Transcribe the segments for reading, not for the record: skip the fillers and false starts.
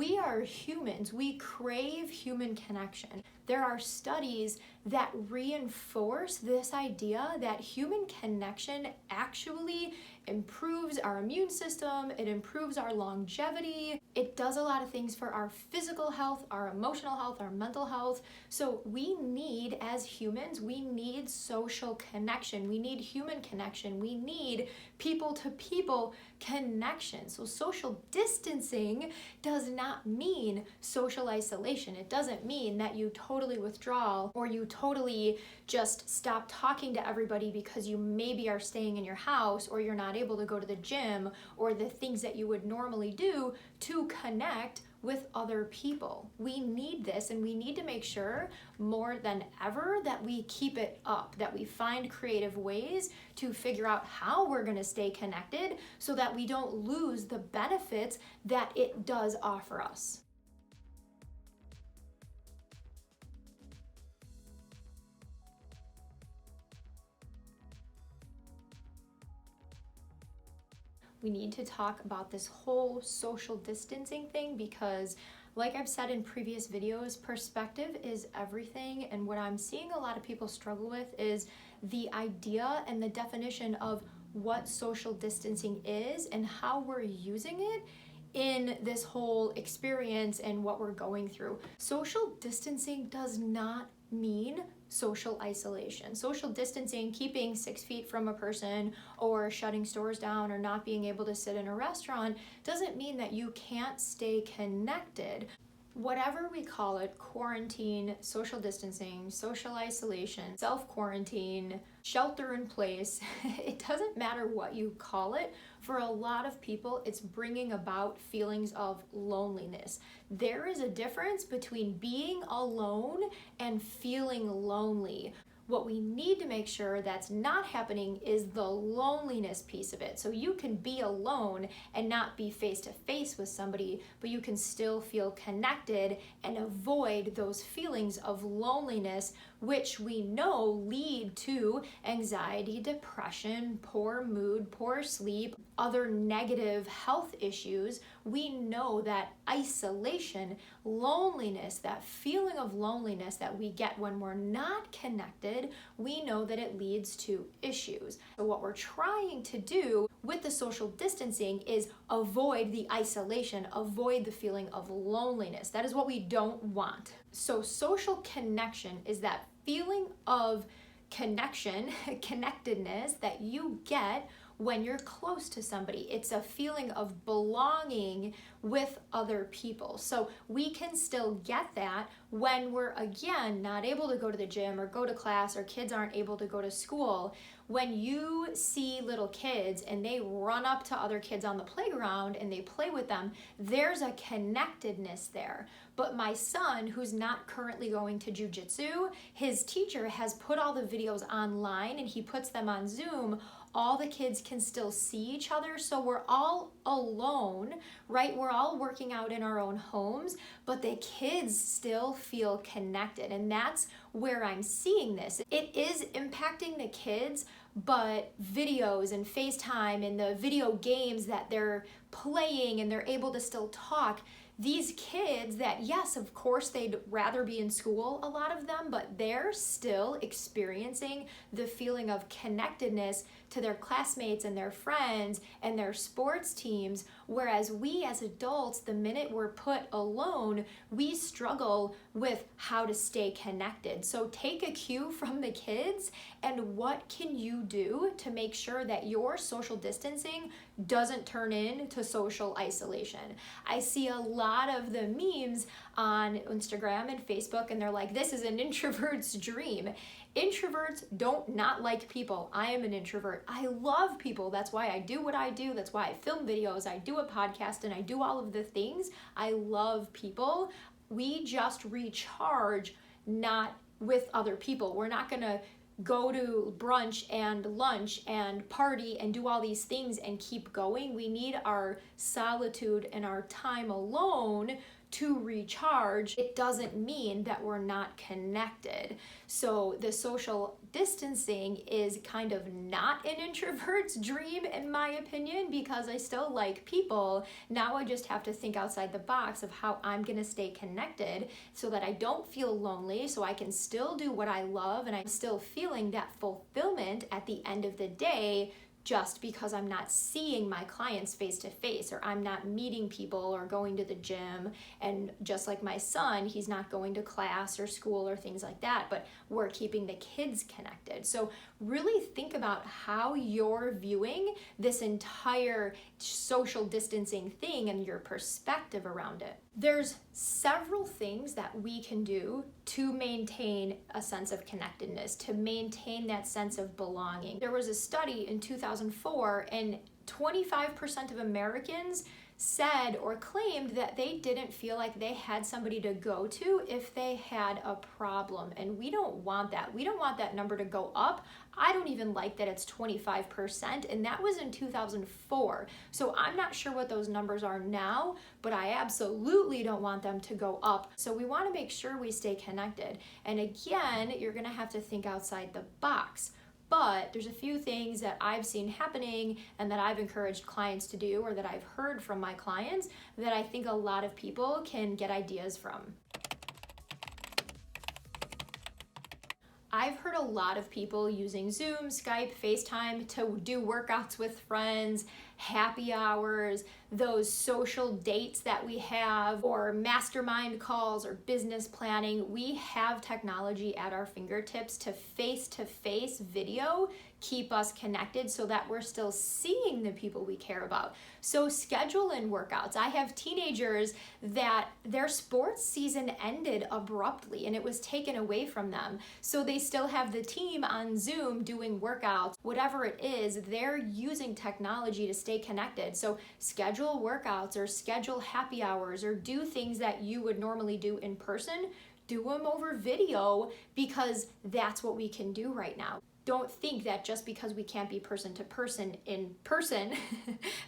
We are humans. We crave human connection. There are studies that reinforce this idea that human connection actually improves our immune system, it improves our longevity, it does a lot of things for our physical health, our emotional health, our mental health. So we need, as humans, we need social connection, we need human connection, we need people-to-people connection. So social distancing does not mean social isolation. It doesn't mean that you totally withdraw or you totally just stop talking to everybody because you maybe are staying in your house or you're not able to go to the gym or the things that you would normally do to connect with other people. We need this, and we need to make sure more than ever that we keep it up, that we find creative ways to figure out how we're going to stay connected so that we don't lose the benefits that it does offer us. We need to talk about this whole social distancing thing because, like I've said in previous videos, perspective is everything, and what I'm seeing a lot of people struggle with is the idea and the definition of what social distancing is and how we're using it in this whole experience and what we're going through. Social distancing does not mean social isolation. Social distancing, keeping 6 feet from a person or shutting stores down or not being able to sit in a restaurant doesn't mean that you can't stay connected. Whatever we call it, quarantine, social distancing, social isolation, self-quarantine, shelter in place, it doesn't matter what you call it. For a lot of people, it's bringing about feelings of loneliness. There is a difference between being alone and feeling lonely. What we need to make sure that's not happening is the loneliness piece of it. So you can be alone and not be face to face with somebody, but you can still feel connected and avoid those feelings of loneliness, which we know lead to anxiety, depression, poor mood, poor sleep, other negative health issues. We know that isolation, loneliness, that feeling of loneliness that we get when we're not connected, we know that it leads to issues. So what we're trying to do with the social distancing is avoid the isolation, avoid the feeling of loneliness. That is what we don't want. So social connection is that feeling of connection, connectedness that you get when you're close to somebody. It's a feeling of belonging with other people. So we can still get that when we're, again, not able to go to the gym or go to class, or kids aren't able to go to school. When you see little kids and they run up to other kids on the playground and they play with them, there's a connectedness there. But my son, who's not currently going to jujitsu, his teacher has put all the videos online and he puts them on Zoom. All the kids can still see each other, so we're all alone, right? We're all working out in our own homes, but the kids still feel connected, and that's where I'm seeing this. It is impacting the kids, but videos and FaceTime and the video games that they're playing and they're able to still talk, these kids that, yes, of course, they'd rather be in school, a lot of them, but they're still experiencing the feeling of connectedness to their classmates and their friends and their sports teams, whereas we as adults, the minute we're put alone, we struggle with how to stay connected. So take a cue from the kids, and what can you do to make sure that your social distancing doesn't turn into social isolation? I see a lot of the memes on Instagram and Facebook, and they're like, this is an introvert's dream. Introverts don't not like people. I am an introvert. I love people. That's why I do what I do. That's why I film videos. I do a podcast and I do all of the things. I love people. We just recharge not with other people. We're not gonna go to brunch and lunch and party and do all these things and keep going. We need our solitude and our time alone to recharge, it doesn't mean that we're not connected. So the social distancing is kind of not an introvert's dream, in my opinion, because I still like people. Now I just have to think outside the box of how I'm gonna stay connected so that I don't feel lonely, so I can still do what I love and I'm still feeling that fulfillment at the end of the day, just because I'm not seeing my clients face to face, or I'm not meeting people or going to the gym. And just like my son, he's not going to class or school or things like that, but we're keeping the kids connected. So really think about how you're viewing this entire social distancing thing and your perspective around it. There's several things that we can do to maintain a sense of connectedness, to maintain that sense of belonging. There was a study in 2004, and 25% of Americans said or claimed that they didn't feel like they had somebody to go to if they had a problem. And we don't want that. We don't want that number to go up. I don't even like that it's 25%, and that was in 2004. So I'm not sure what those numbers are now, but I absolutely don't want them to go up. So we want to make sure we stay connected. And again, you're going to have to think outside the box. But there's a few things that I've seen happening and that I've encouraged clients to do, or that I've heard from my clients, that I think a lot of people can get ideas from. I've heard a lot of people using Zoom, Skype, FaceTime to do workouts with friends, happy hours, those social dates that we have, or mastermind calls or business planning. We have technology at our fingertips to face-to-face video keep us connected so that we're still seeing the people we care about. So schedule in workouts. I have teenagers that their sports season ended abruptly and it was taken away from them. So they still have the team on Zoom doing workouts. Whatever it is, they're using technology to stay connected. So schedule workouts or schedule happy hours or do things that you would normally do in person. Do them over video because that's what we can do right now. Don't think that just because we can't be person to person in person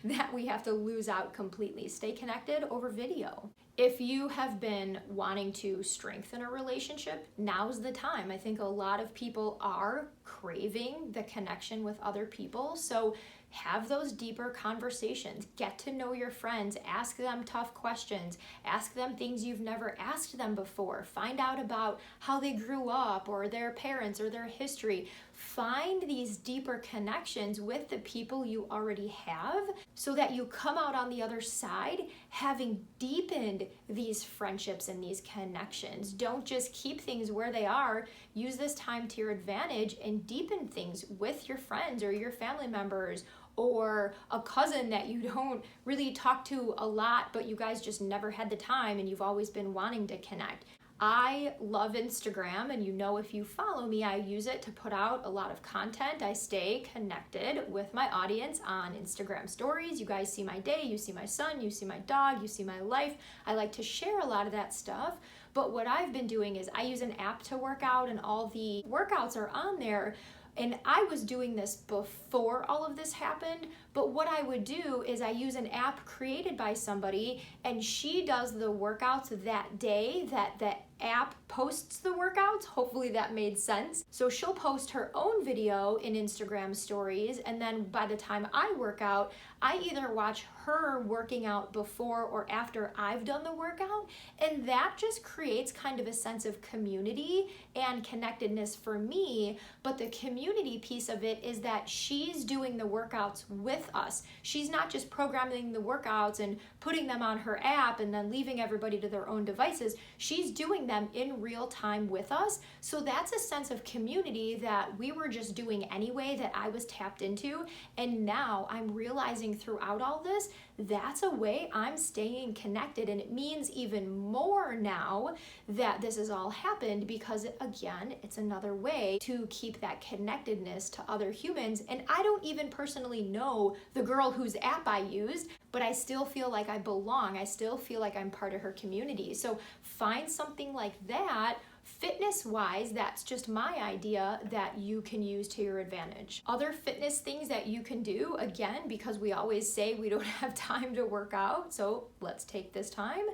that we have to lose out completely. Stay connected over video. If you have been wanting to strengthen a relationship, now's the time. I think a lot of people are craving the connection with other people. So have those deeper conversations. Get to know your friends. Ask them tough questions. Ask them things you've never asked them before. Find out about how they grew up or their parents or their history. Find these deeper connections with the people you already have so that you come out on the other side having deepened these friendships and these connections. Don't just keep things where they are. Use this time to your advantage and deepen things with your friends or your family members or a cousin that you don't really talk to a lot, but you guys just never had the time and you've always been wanting to connect. I love Instagram, and you know, if you follow me, I use it to put out a lot of content. I stay connected with my audience on Instagram stories. You guys see my day, you see my son, you see my dog, you see my life. I like to share a lot of that stuff. But what I've been doing is I use an app to work out, and all the workouts are on there. And I was doing this before all of this happened, but what I would do is I use an app created by somebody, and she does the workouts that day that the app posts the workouts. Hopefully that made sense. So she'll post her own video in Instagram stories, and then by the time I work out, I either watch her working out before or after I've done the workout, and that just creates kind of a sense of community and connectedness for me. But the community piece of it is that she's doing the workouts with us. She's not just programming the workouts and putting them on her app and then leaving everybody to their own devices. She's doing them in real time with us. So that's a sense of community that we were just doing anyway, that I was tapped into. And now I'm realizing throughout all this, that's a way I'm staying connected. And it means even more now that this has all happened, because again, it's another way to keep that connectedness to other humans. And I don't even personally know the girl whose app I used, but I still feel like I belong. I still feel like I'm part of her community. So find something like that. Fitness-wise, that's just my idea that you can use to your advantage. Other fitness things that you can do, again, because we always say we don't have time to work out, so let's take this time.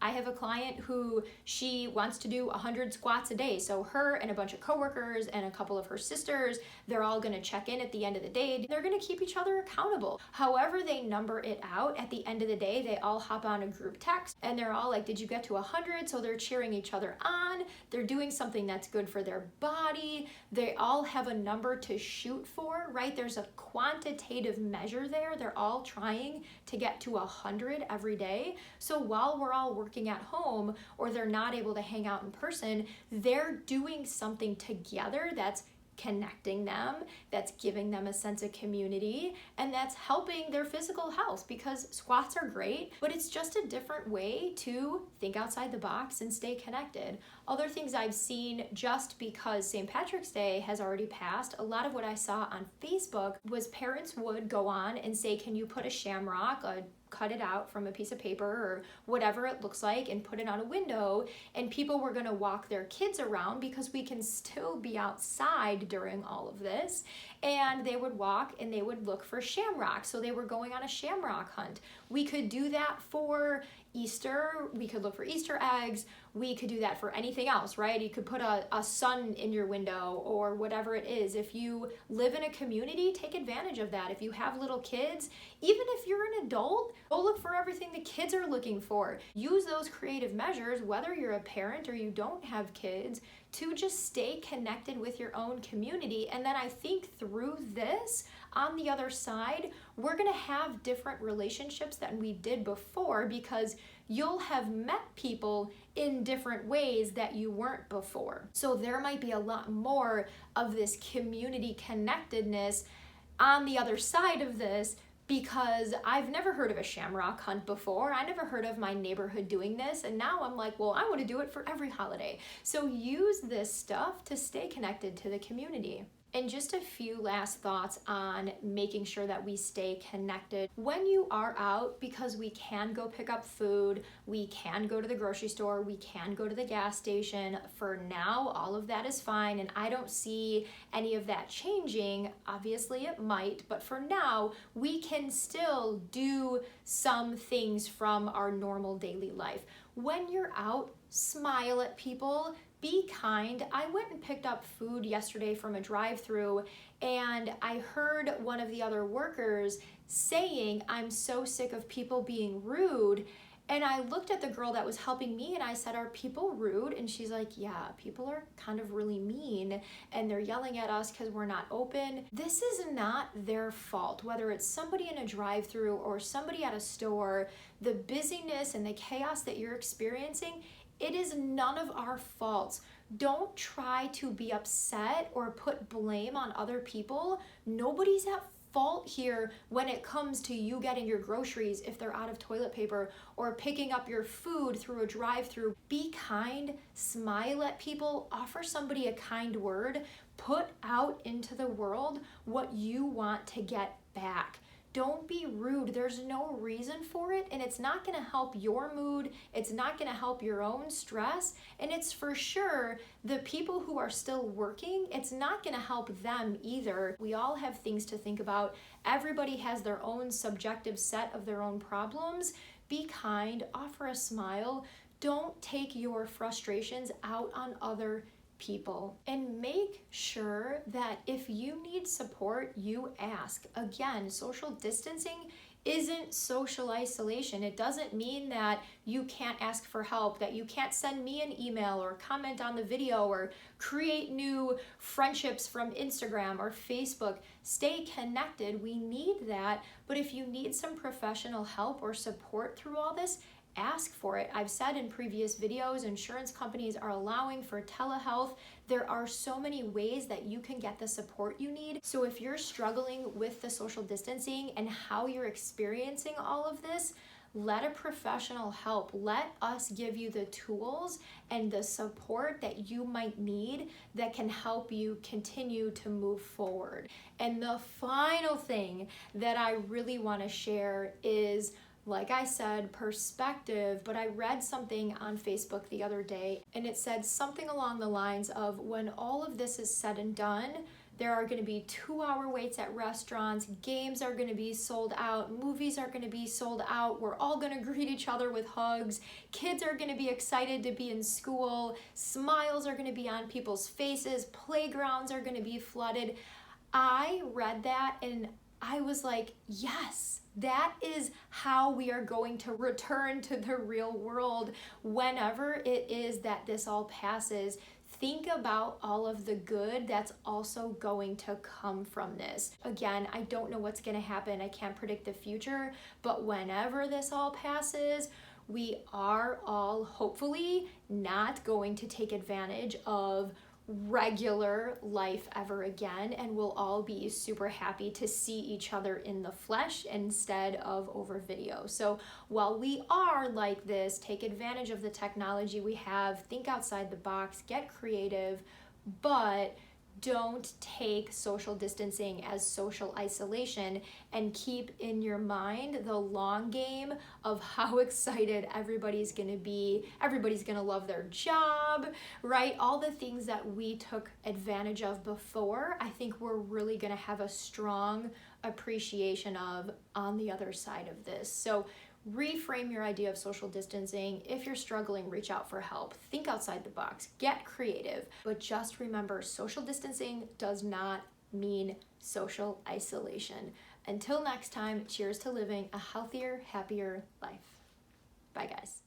I have a client who she wants to do 100 squats a day. So her and a bunch of coworkers and a couple of her sisters, they're all gonna check in at the end of the day. They're gonna keep each other accountable. However they number it out, at the end of the day, they all hop on a group text and they're all like, did you get to 100? So they're cheering each other on. They're doing something that's good for their body. They all have a number to shoot for, right? There's a quantitative measure there. They're all trying to get to 100 every day. So while we're all working at home or they're not able to hang out in person, they're doing something together that's connecting them, that's giving them a sense of community, and that's helping their physical health, because squats are great, but it's just a different way to think outside the box and stay connected. Other things I've seen, just because St. Patrick's Day has already passed, a lot of what I saw on Facebook was parents would go on and say, can you put a shamrock, cut it out from a piece of paper or whatever it looks like and put it on a window, and people were going to walk their kids around because we can still be outside during all of this, and they would walk and they would look for shamrocks. So they were going on a shamrock hunt. We could do that for Easter. We could look for Easter eggs. We could do that for anything else, right? You could put a sun in your window or whatever it is. If you live in a community, take advantage of that. If you have little kids, even if you're an adult, go look for everything the kids are looking for. Use those creative measures, whether you're a parent or you don't have kids, to just stay connected with your own community. And then I think through this, on the other side, we're gonna have different relationships than we did before, because you'll have met people in different ways that you weren't before. So there might be a lot more of this community connectedness on the other side of this, because I've never heard of a shamrock hunt before. I never heard of my neighborhood doing this, and now I'm like, well, I want to do it for every holiday. So use this stuff to stay connected to the community. And just a few last thoughts on making sure that we stay connected. When you are out, because we can go pick up food, we can go to the grocery store, we can go to the gas station, for now, all of that is fine, and I don't see any of that changing. Obviously it might, but for now, we can still do some things from our normal daily life. When you're out, smile at people. Be kind. I went and picked up food yesterday from a drive-thru, and I heard one of the other workers saying, I'm so sick of people being rude. And I looked at the girl that was helping me and I said, are people rude? And she's like, yeah, people are kind of really mean and they're yelling at us because we're not open. This is not their fault. Whether it's somebody in a drive-thru or somebody at a store, the busyness and the chaos that you're experiencing, it is none of our faults. Don't try to be upset or put blame on other people. Nobody's at fault here when it comes to you getting your groceries if they're out of toilet paper, or picking up your food through a drive-thru. Be kind, smile at people, offer somebody a kind word, put out into the world what you want to get back. Don't be rude. There's no reason for it, and it's not going to help your mood. It's not going to help your own stress, and it's for sure the people who are still working, it's not going to help them either. We all have things to think about. Everybody has their own subjective set of their own problems. Be kind, offer a smile. Don't take your frustrations out on other people, and make sure that if you need support, you ask. Again, social distancing isn't social isolation. It doesn't mean that you can't ask for help, that you can't send me an email or comment on the video or create new friendships from Instagram or Facebook. Stay connected. We need that. But if you need some professional help or support through all this, ask for it. I've said in previous videos, insurance companies are allowing for telehealth. There are so many ways that you can get the support you need. So if you're struggling with the social distancing and how you're experiencing all of this, let a professional help. Let us give you the tools and the support that you might need that can help you continue to move forward. And the final thing that I really want to share is, like I said, perspective, but I read something on Facebook the other day and it said something along the lines of, when all of this is said and done, There are going to be 2-hour waits at restaurants. Games are going to be sold out. Movies are going to be sold out. We're all going to greet each other with hugs. Kids are going to be excited to be in school. Smiles are going to be on people's faces. Playgrounds are going to be flooded. I read that and I was like, yes, that is how we are going to return to the real world whenever it is that this all passes. Think about all of the good that's also going to come from this. Again, I don't know what's going to happen. I can't predict the future, but whenever this all passes, we are all hopefully not going to take advantage of regular life ever again, and we'll all be super happy to see each other in the flesh instead of over video. So while we are like this, take advantage of the technology we have, think outside the box, get creative, but don't take social distancing as social isolation, and keep in your mind the long game of how excited everybody's gonna be. Everybody's gonna love their job, right? All the things that we took advantage of before, I think we're really gonna have a strong appreciation of on the other side of this. So reframe your idea of social distancing. If you're struggling, reach out for help. Think outside the box, get creative, but just remember, social distancing does not mean social isolation. Until next time, cheers to living a healthier, happier life. Bye, guys.